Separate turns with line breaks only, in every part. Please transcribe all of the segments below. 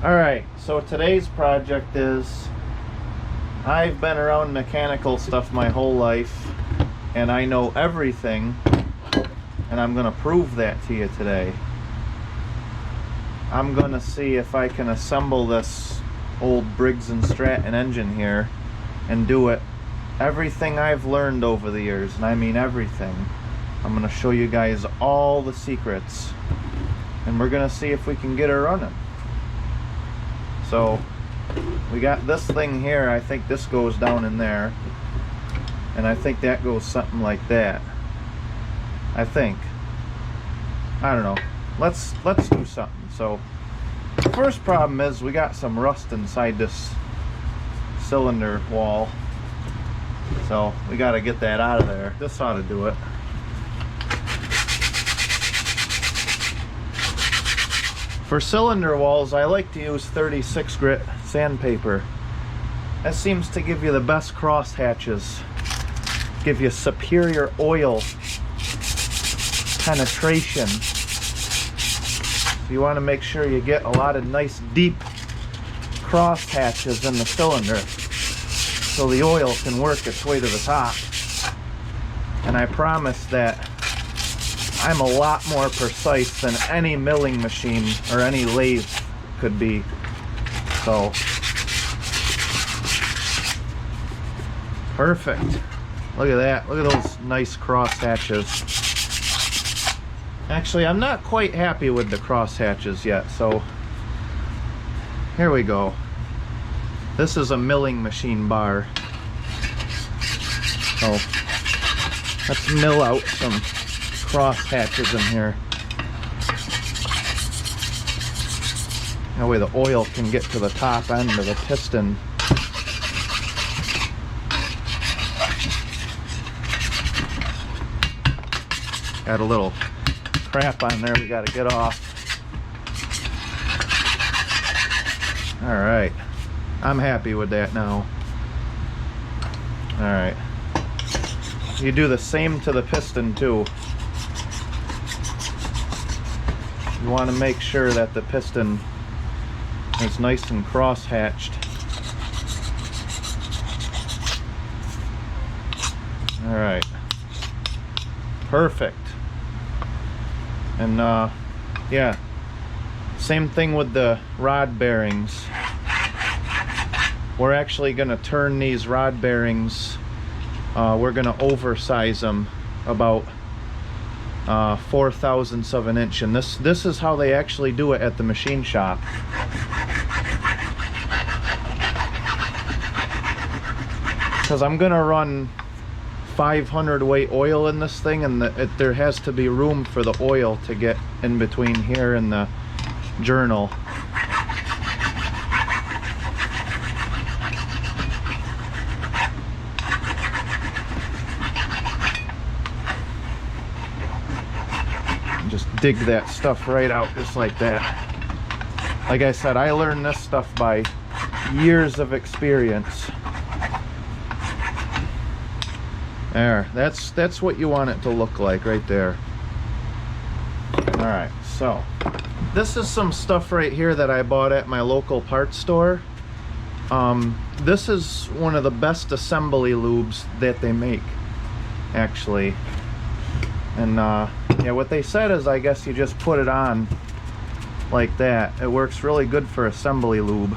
Alright, so today's project is, I've been around mechanical stuff my whole life and I know everything, and I'm going to prove that to you today. I'm going to see if I can assemble this old Briggs & Stratton engine here and do it everything I've learned over the years, and I mean everything. I'm going to show you guys all the secrets and we're going to see if we can get her running. So we got this thing here. I think this goes down in there, and I think that goes something like that. I think. I don't know. Let's do something. So the first problem is we got some rust inside this cylinder wall, so we got to get that out of there. This ought to do it. For cylinder walls, I like to use 36 grit sandpaper. That seems to give you the best cross hatches, give you superior oil penetration. So you want to make sure you get a lot of nice deep cross hatches in the cylinder so the oil can work its way to the top. And I promise that I'm a lot more precise than any milling machine or any lathe could be. So, perfect. Look at that. Look at those nice cross hatches. Actually, I'm not quite happy with the cross hatches yet, so here we go. This is a milling machine bar. So, let's mill out some cross hatches in here. That way the oil can get to the top end of the piston. Got a little crap on there we got to get off. Alright, I'm happy with that now. Alright, you do the same to the piston too. You want to make sure that the piston is nice and cross hatched. Alright, perfect. And yeah, same thing with the rod bearings. We're actually going to turn these rod bearings, we're going to oversize them about 4/1000ths of an inch, and this is how they actually do it at the machine shop. Because I'm gonna run 500 weight oil in this thing, and there has to be room for the oil to get in between here and the journal. Just dig that stuff right out just like that. Like I said, I learned this stuff by years of experience. There, that's what you want it to look like right there. Alright, so this is some stuff right here that I bought at my local parts store. This is one of the best assembly lubes that they make, actually. And yeah, what they said is, I guess you just put it on like that. It works really good for assembly lube.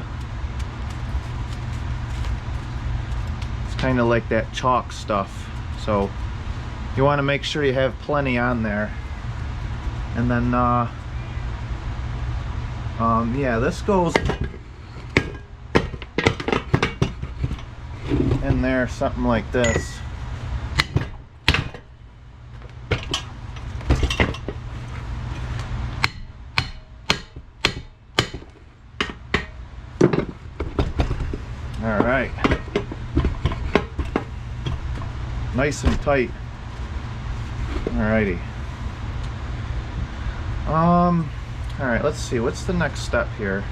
It's kind of like that chalk stuff. So you want to make sure you have plenty on there. And then yeah, this goes in there, something like this. Alright, nice and tight. Alrighty. Alright, let's see, what's the next step here?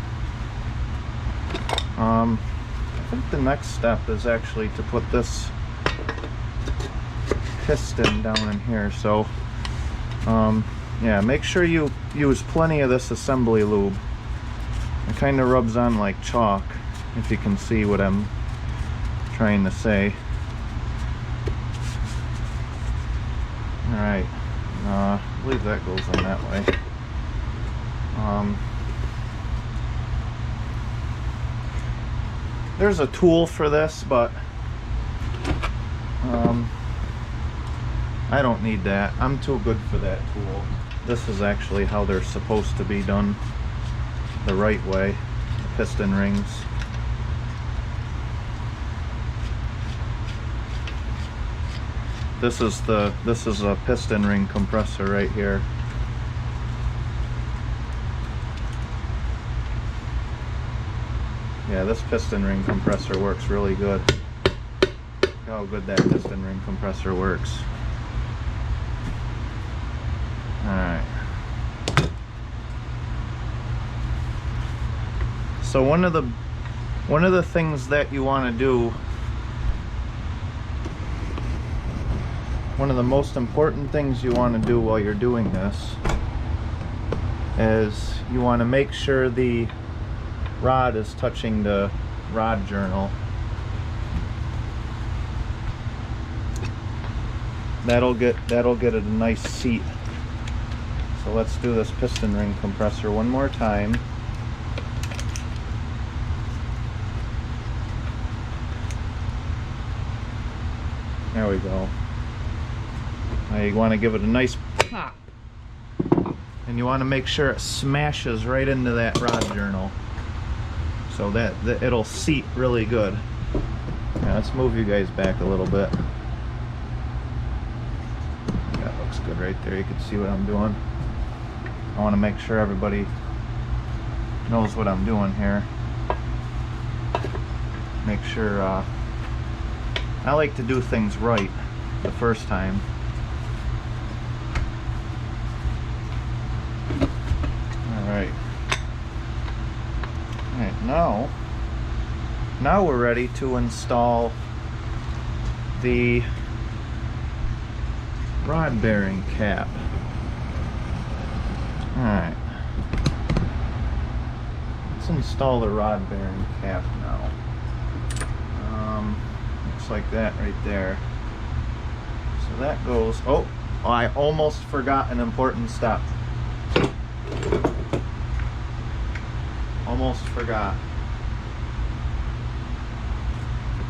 I think the next step is actually to put this piston down in here. So yeah, make sure you use plenty of this assembly lube. It kind of rubs on like chalk, if you can see what I'm trying to say. Alright, I believe that goes in that way. There's a tool for this, but I don't need that. I'm too good for that tool. This is actually how they're supposed to be done, the right way, the piston rings. This is a piston ring compressor right here. Yeah, this piston ring compressor works really good. Look how good that piston ring compressor works. Alright. So one of the things that you want to do, one of the most important things you want to do while you're doing this is you want to make sure the rod is touching the rod journal. That'll get it a nice seat. So let's do this piston ring compressor one more time. There we go. Now you want to give it a nice pop, and you want to make sure it smashes right into that rod journal so that it'll seat really good. Now let's move you guys back a little bit. That looks good right there. You can see what I'm doing. I want to make sure everybody knows what I'm doing here. Make sure I like to do things right the first time. Alright. Alright, now we're ready to install the rod bearing cap. Alright. Let's install the rod bearing cap now. Looks like that right there. So that goes, oh, I almost forgot an important step. Almost forgot.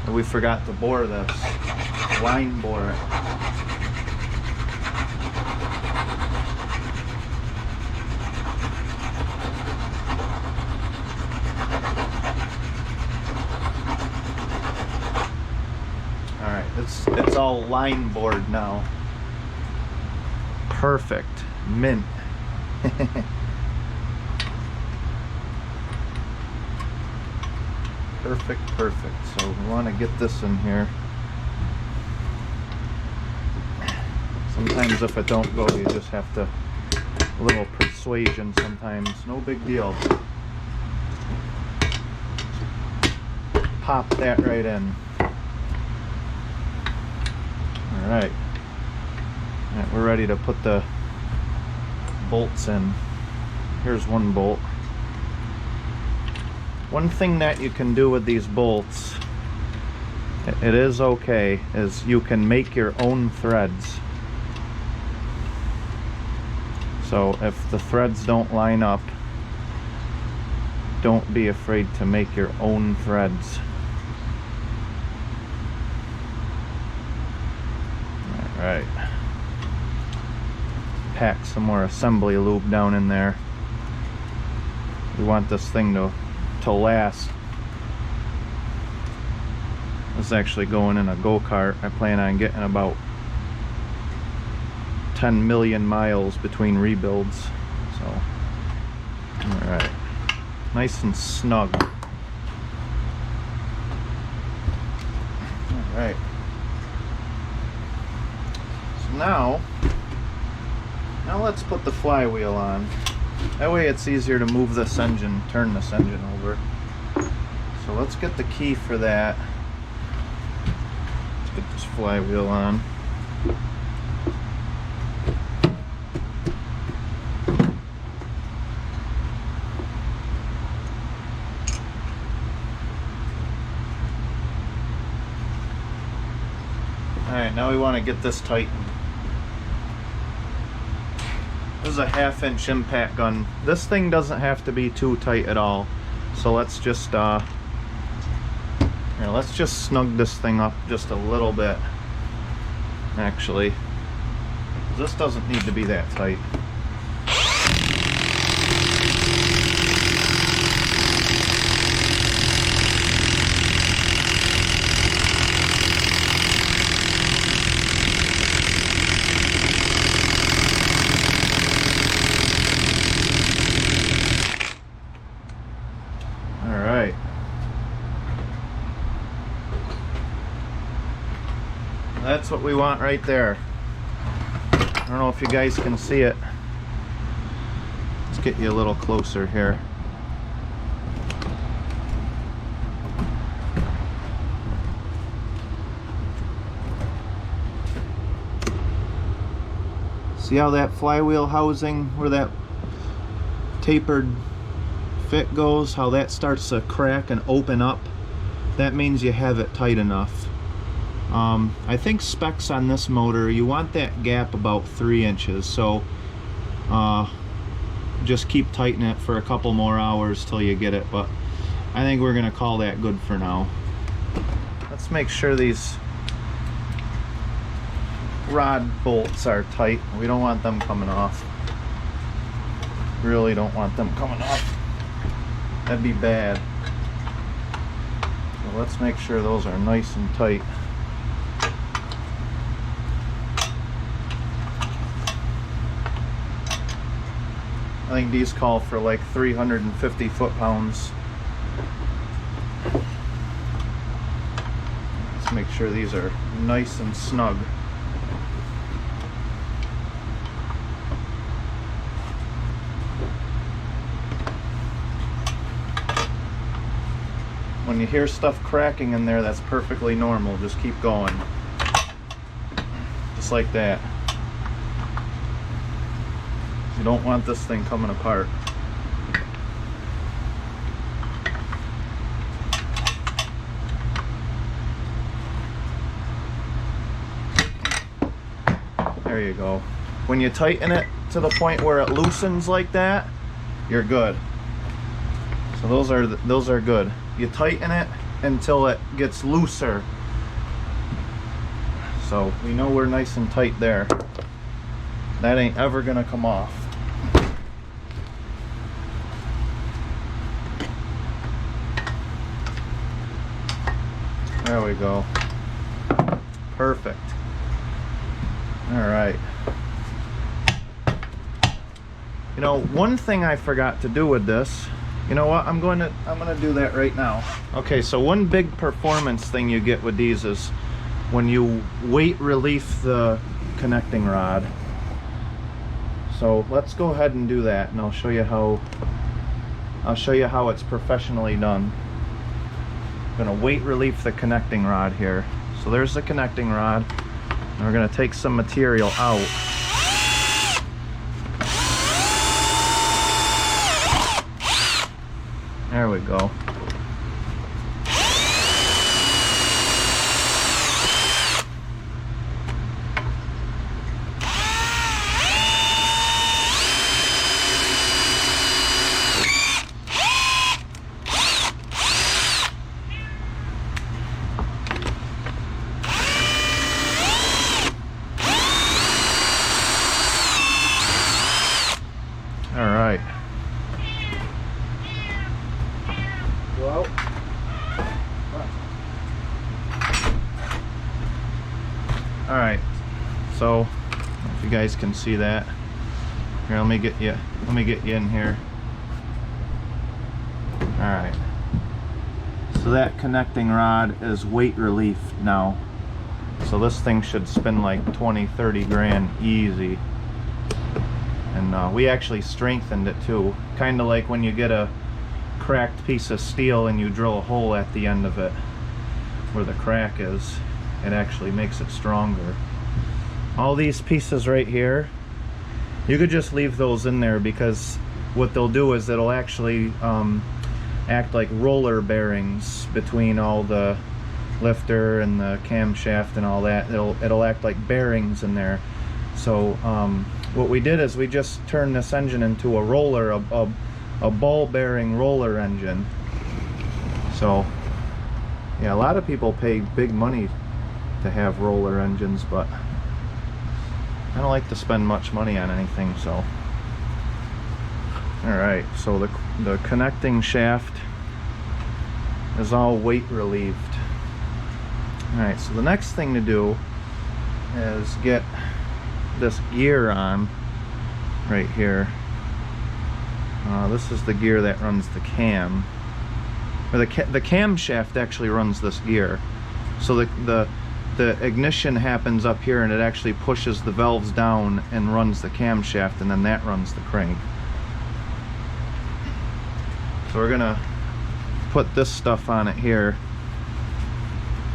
We forgot to bore this. Line bore it. Alright, it's all line bored now. Perfect. Mint. Perfect. So we want to get this in here. Sometimes if it don't go, you just have to, a little persuasion sometimes, no big deal. Pop that right in. Alright, we're ready to put the bolts in. Here's one bolt. One thing that you can do with these bolts, it is okay, is you can make your own threads. So if the threads don't line up, don't be afraid to make your own threads. Alright. Pack some more assembly lube down in there. We want this thing to last. This is actually going in a go-kart. I plan on getting about 10 million miles between rebuilds. So, alright. Nice and snug. Alright. So now let's put the flywheel on. That way it's easier to move this engine, turn this engine over. So let's get the key for that. Let's get this flywheel on. Alright, now we want to get this tightened. This is a 1/2 inch impact gun. This thing doesn't have to be too tight at all. So let's just snug this thing up just a little bit. Actually, this doesn't need to be that tight. That's what we want right there. I don't know if you guys can see it. Let's get you a little closer here. See how that flywheel housing, where that tapered fit goes, how that starts to crack and open up? That means you have it tight enough. I think specs on this motor, you want that gap about 3 inches, so just keep tightening it for a couple more hours till you get it, but I think we're gonna call that good for now. Let's make sure these rod bolts are tight. We don't want them coming off. Really don't want them coming off. That'd be bad. So let's make sure those are nice and tight. I think these call for like 350 foot-pounds. Let's make sure these are nice and snug. When you hear stuff cracking in there, that's perfectly normal. Just keep going. Just like that. You don't want this thing coming apart. There you go. When you tighten it to the point where it loosens like that, you're good. So those are good. You tighten it until it gets looser. So we know we're nice and tight there. That ain't ever gonna come off. There we go. Perfect. All right. You know, one thing I forgot to do with this, you know what, I'm gonna do that right now. Okay, so one big performance thing you get with these is when you weight relief the connecting rod. So let's go ahead and do that, and I'll show you how it's professionally done. I'm going to weight relief the connecting rod here. So there's the connecting rod, and we're going to take some material out. There we go. Alright, so if you guys can see that. Here, let me get you in here. Alright. So that connecting rod is weight relief now. So this thing should spin like 20-30 grand easy. And we actually strengthened it too. Kinda like when you get a cracked piece of steel and you drill a hole at the end of it where the crack is. It actually makes it stronger. All these pieces right here, you could just leave those in there, because what they'll do is it'll actually act like roller bearings between all the lifter and the camshaft and all that, it'll act like bearings in there. So what we did is we just turned this engine into a roller, a ball bearing roller engine. So yeah, a lot of people pay big money to have roller engines, but I don't like to spend much money on anything. So all right, so the connecting shaft is all weight relieved. All right, so the next thing to do is get this gear on right here. This is the gear that runs the cam. Or the camshaft actually runs this gear. So the ignition happens up here, and it actually pushes the valves down and runs the camshaft, and then that runs the crank. So we're gonna put this stuff on it here.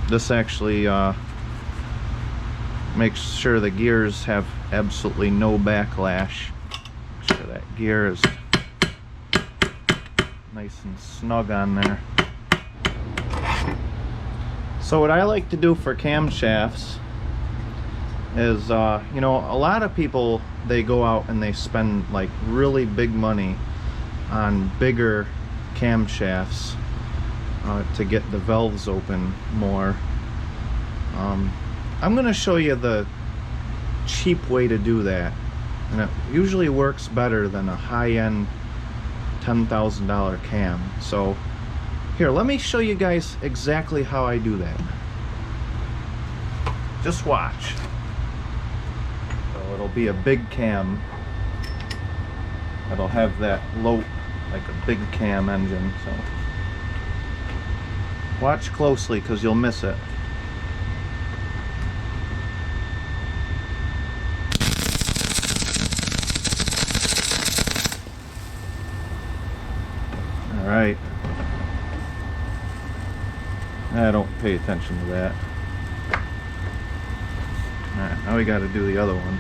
This actually makes sure the gears have absolutely no backlash. Make sure that gear is nice and snug on there. So what I like to do for camshafts is, you know, a lot of people, they go out and they spend like really big money on bigger camshafts to get the valves open more. I'm going to show you the cheap way to do that, and it usually works better than a high-end $10,000 cam. So here, let me show you guys exactly how I do that. Just watch. So it'll be a big cam. It'll have that low, like a big cam engine. So watch closely, because you'll miss it. All right. I don't pay attention to that. All right, now we got to do the other one.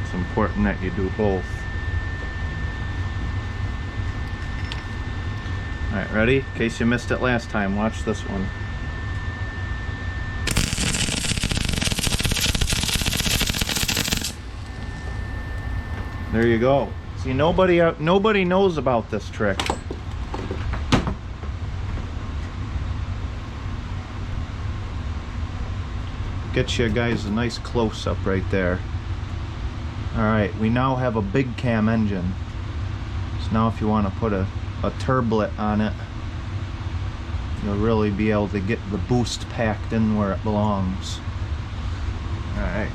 It's important that you do both. All right, ready? In case you missed it last time, watch this one. There you go. See, nobody knows about this trick. Get you guys a nice close-up right there. Alright, we now have a big cam engine. So now if you want to put a turblet on it, you'll really be able to get the boost packed in where it belongs. Alright.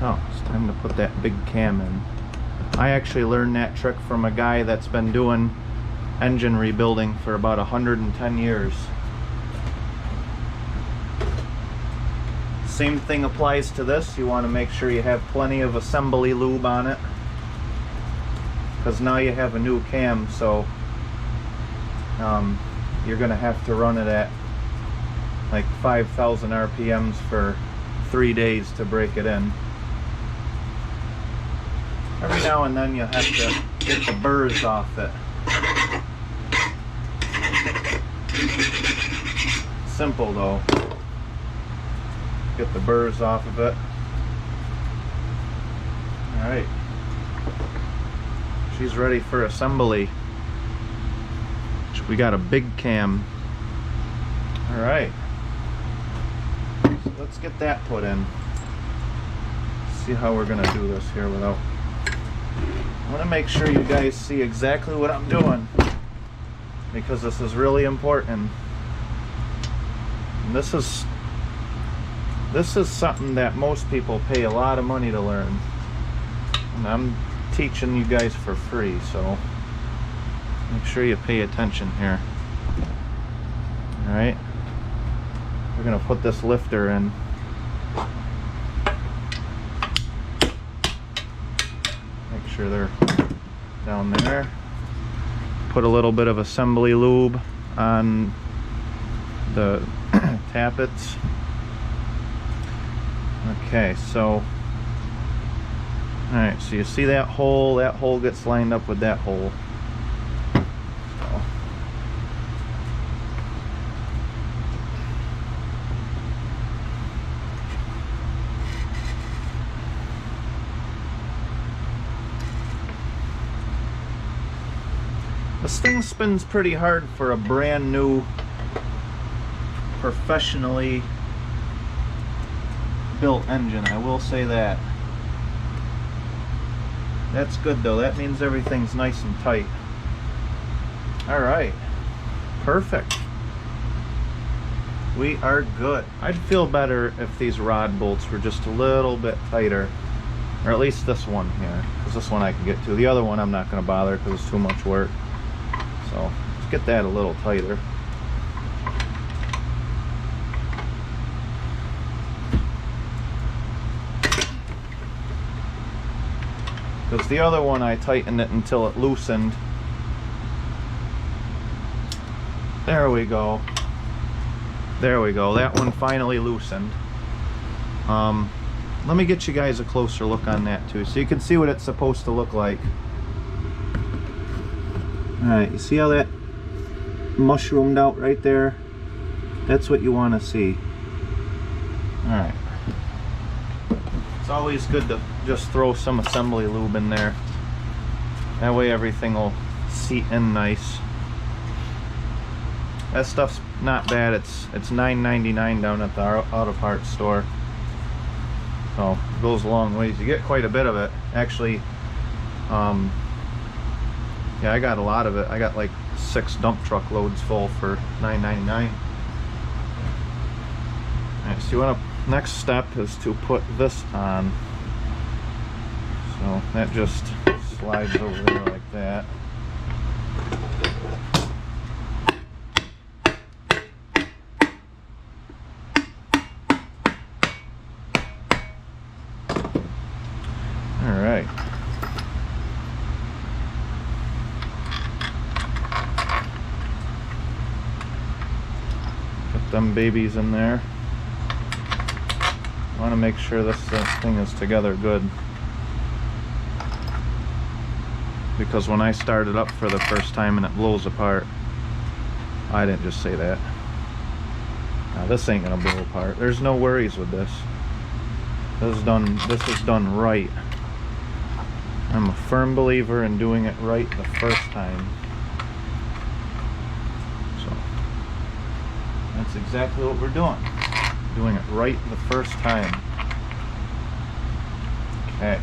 So, it's time to put that big cam in. I actually learned that trick from a guy that's been doing engine rebuilding for about 110 years. Same thing applies to this. You want to make sure you have plenty of assembly lube on it, because now you have a new cam, so you're gonna have to run it at like 5,000 RPMs for 3 days to break it in. Every now and then you have to get the burrs off it. Simple though. Get the burrs off of it. Alright. She's ready for assembly. We got a big cam. Alright. So let's get that put in. See how we're gonna do this here without... I want to make sure you guys see exactly what I'm doing, because this is really important. And this is something that most people pay a lot of money to learn, and I'm teaching you guys for free, so make sure you pay attention here. Alright, we're gonna put this lifter in. Make sure they're down there. Put a little bit of assembly lube on the tappets. Okay, so alright, so you see that hole gets lined up with that hole. So This thing spins pretty hard for a brand new, professionally built engine, I will say that. That's good though, that means everything's nice and tight. Alright, perfect. We are good. I'd feel better if these rod bolts were just a little bit tighter, or at least this one here, because this one I can get to. The other one I'm not going to bother because it's too much work. So let's get that a little tighter. Because the other one I tightened it until it loosened. There we go. There we go. That one finally loosened. Let me get you guys a closer look on that too, so you can see what it's supposed to look like. Alright, you see how that mushroomed out right there? That's what you want to see. Alright. It's always good to just throw some assembly lube in there. That way everything will seat in nice. That stuff's not bad. It's $9.99 down at the Auto Parts store. So it goes a long ways. You get quite a bit of it. Actually, yeah, I got a lot of it. I got like 6 dump truck loads full for $9.99. Alright, so you want to, next step is to put this on. So that just slides over there like that. Alright. Put them babies in there. I want to make sure this thing is together good. Because when I start it up for the first time and it blows apart, I didn't just say that. Now this ain't gonna blow apart. There's no worries with this. This is done right. I'm a firm believer in doing it right the first time. So that's exactly what we're doing. Doing it right the first time. Okay.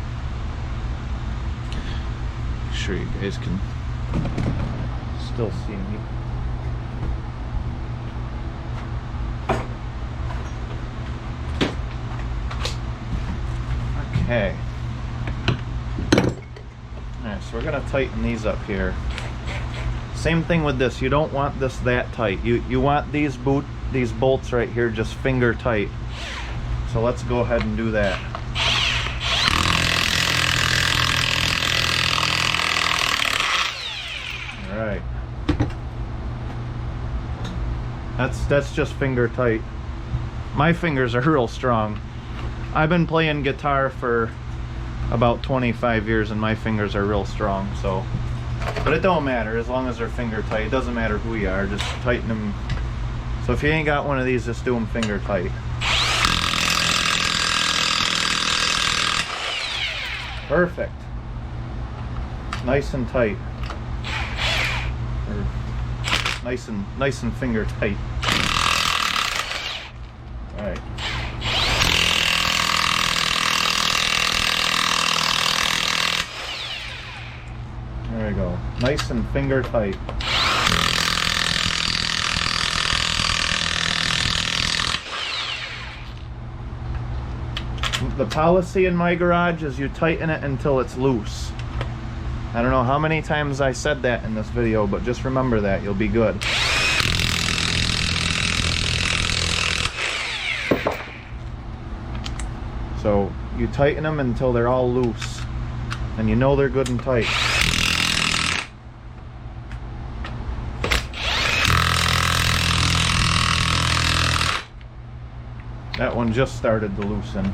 Make sure you guys can still see me. Okay. Alright, so we're gonna tighten these up here. Same thing with this. You don't want this that tight. You want these bolts right here just finger tight. So let's go ahead and do that. All right. That's just finger tight. My fingers are real strong. I've been playing guitar for about 25 years and my fingers are real strong, so, but it don't matter as long as they're finger tight. It doesn't matter who you are, just tighten them. So if you ain't got one of these, just do them finger tight. Perfect. Nice and tight. Or nice and finger tight. All right. There we go. Nice and finger tight. The policy in my garage is you tighten it until it's loose. I don't know how many times I said that in this video, but just remember that. You'll be good. So you tighten them until they're all loose and you know they're good and tight. That one just started to loosen.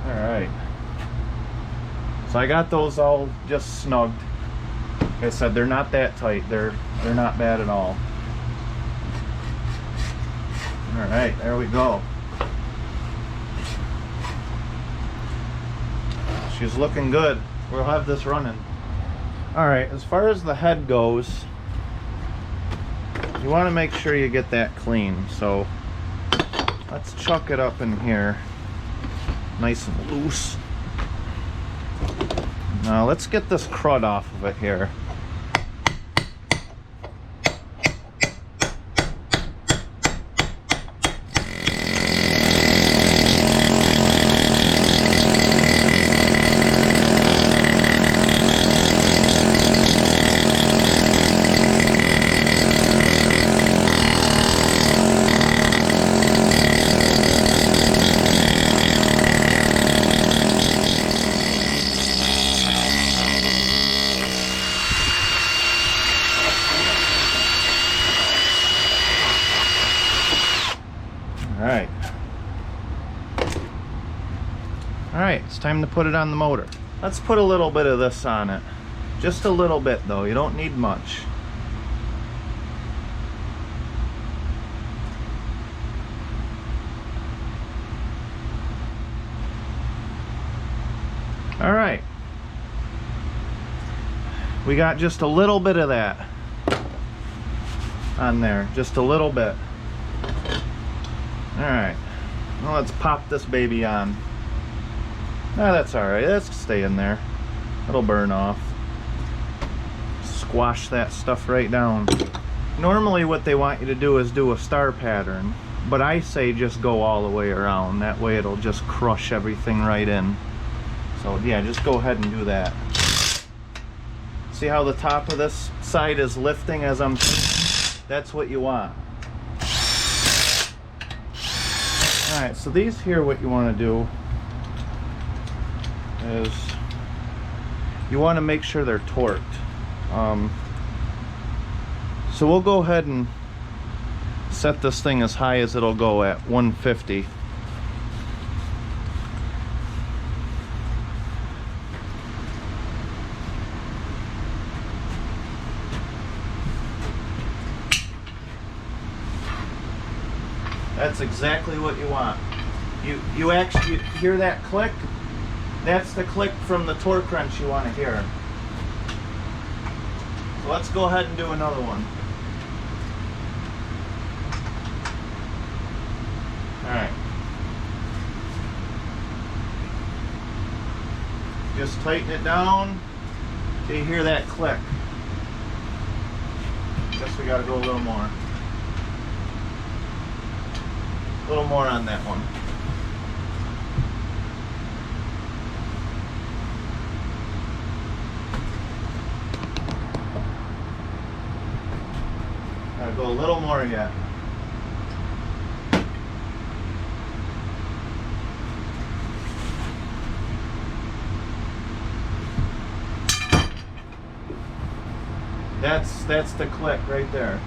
Alright. So I got those all just snugged. Like I said, they're not that tight. They're not bad at all. All right, there we go. She's looking good. We'll have this running. All right, as far as the head goes, you want to make sure you get that clean. So let's chuck it up in here, nice and loose. Now let's get this crud off of it here. Alright, it's time to put it on the motor. Let's put a little bit of this on it. Just a little bit though, you don't need much. Alright. We got just a little bit of that on there, just a little bit. Alright, well, let's pop this baby on. Ah, that's alright, let's stay in there. It'll burn off. Squash that stuff right down. Normally what they want you to do is do a star pattern, but I say just go all the way around. That way it'll just crush everything right in. So yeah, just go ahead and do that. See how the top of this side is lifting as I'm... That's what you want. Alright, so these here, what you want to do is you want to make sure they're torqued. So we'll go ahead and set this thing as high as it'll go at 150. That's exactly what you want. You actually hear that click? That's the click from the torque wrench you want to hear. So let's go ahead and do another one. Alright. Just tighten it down till you hear that click. Guess we gotta go a little more. A little more on that one. Gotta go a little more yet. That's the click right there.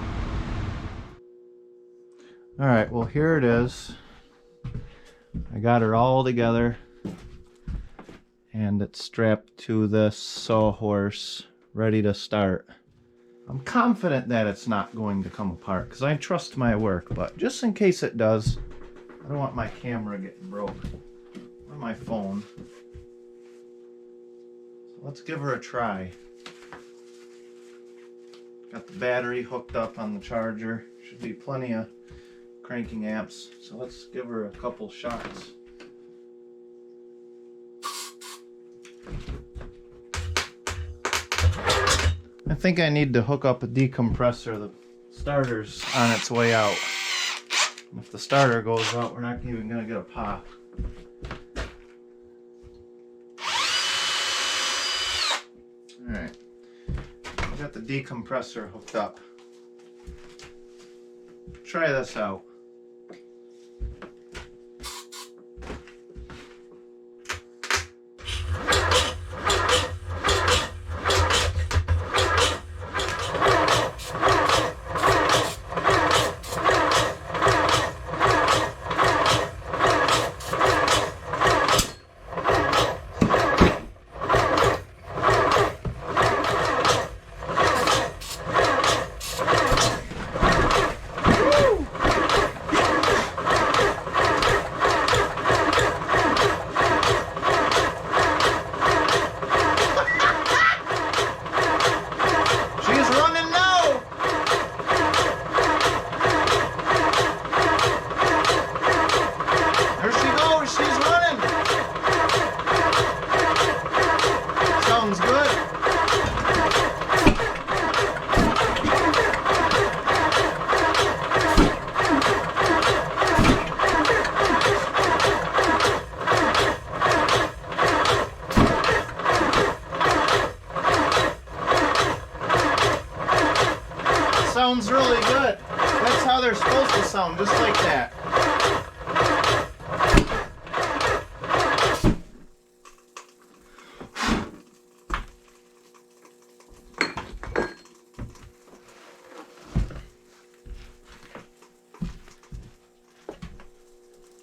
Alright, well here it is. I got her all together and it's strapped to this sawhorse, ready to start. I'm confident that it's not going to come apart because I trust my work, but just in case it does, I don't want my camera getting broke or my phone. So let's give her a try. Got the battery hooked up on the charger. Should be plenty of cranking amps. So let's give her a couple shots. I think I need to hook up a decompressor. The starter's on its way out. If the starter goes out, we're not even gonna get a pop. Alright. Got the decompressor hooked up. Try this out. sounds really good. That's how they're supposed to sound, just like that.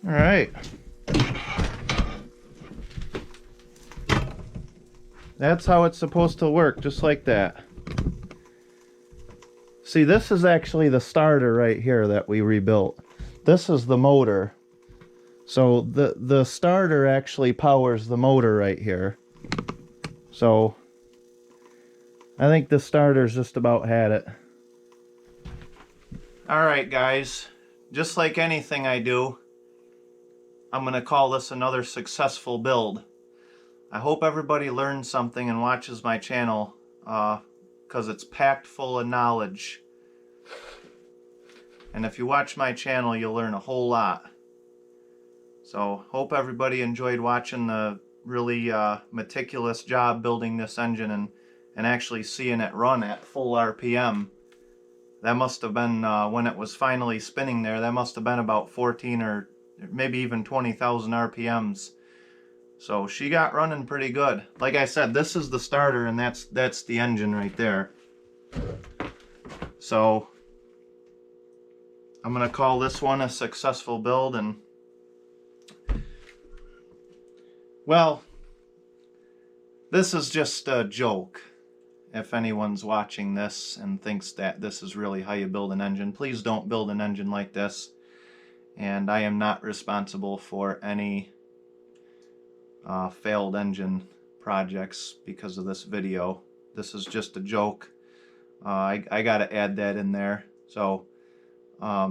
All right. That's how it's supposed to work, just like that. See, this is actually the starter right here that we rebuilt. This is the motor. So the starter actually powers the motor right here. So I think the starter's just about had it. Alright guys, just like anything I do, I'm going to call this another successful build. I hope everybody learns something and watches my channel, because it's packed full of knowledge. And if you watch my channel, you'll learn a whole lot. So, hope everybody enjoyed watching the really meticulous job building this engine and actually seeing it run at full RPM. That must have been, when it was finally spinning there, that must have been about 14 or maybe even 20,000 RPMs. So she got running pretty good. Like I said, this is the starter and that's the engine right there. So I'm gonna call this one a successful build. And well, this is just a joke. If anyone's watching this and thinks that this is really how you build an engine, please don't build an engine like this. And I am not responsible for any failed engine projects because of this video. This is just a joke. I gotta add that in there. So I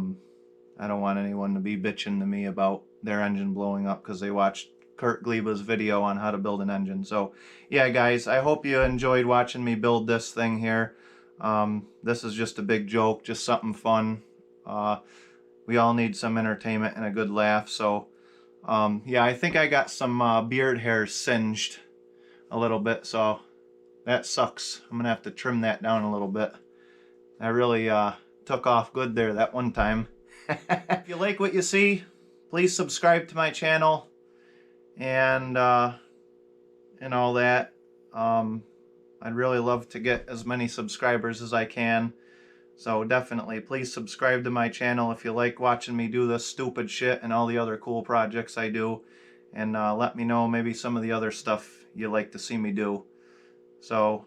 don't want anyone to be bitching to me about their engine blowing up because they watched Kurt Gleba's video on how to build an engine. So yeah guys, I hope you enjoyed watching me build this thing here. This is just a big joke, just something fun. We all need some entertainment and a good laugh. So yeah, I think I got some beard hairs singed a little bit, so that sucks. I'm gonna have to trim that down a little bit. I really took off good there that one time. If you like what you see, please subscribe to my channel and all that. I'd really love to get as many subscribers as I can. So definitely, please subscribe to my channel if you like watching me do this stupid shit and all the other cool projects I do. And let me know maybe some of the other stuff you'd like to see me do. So,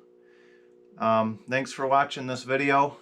thanks for watching this video.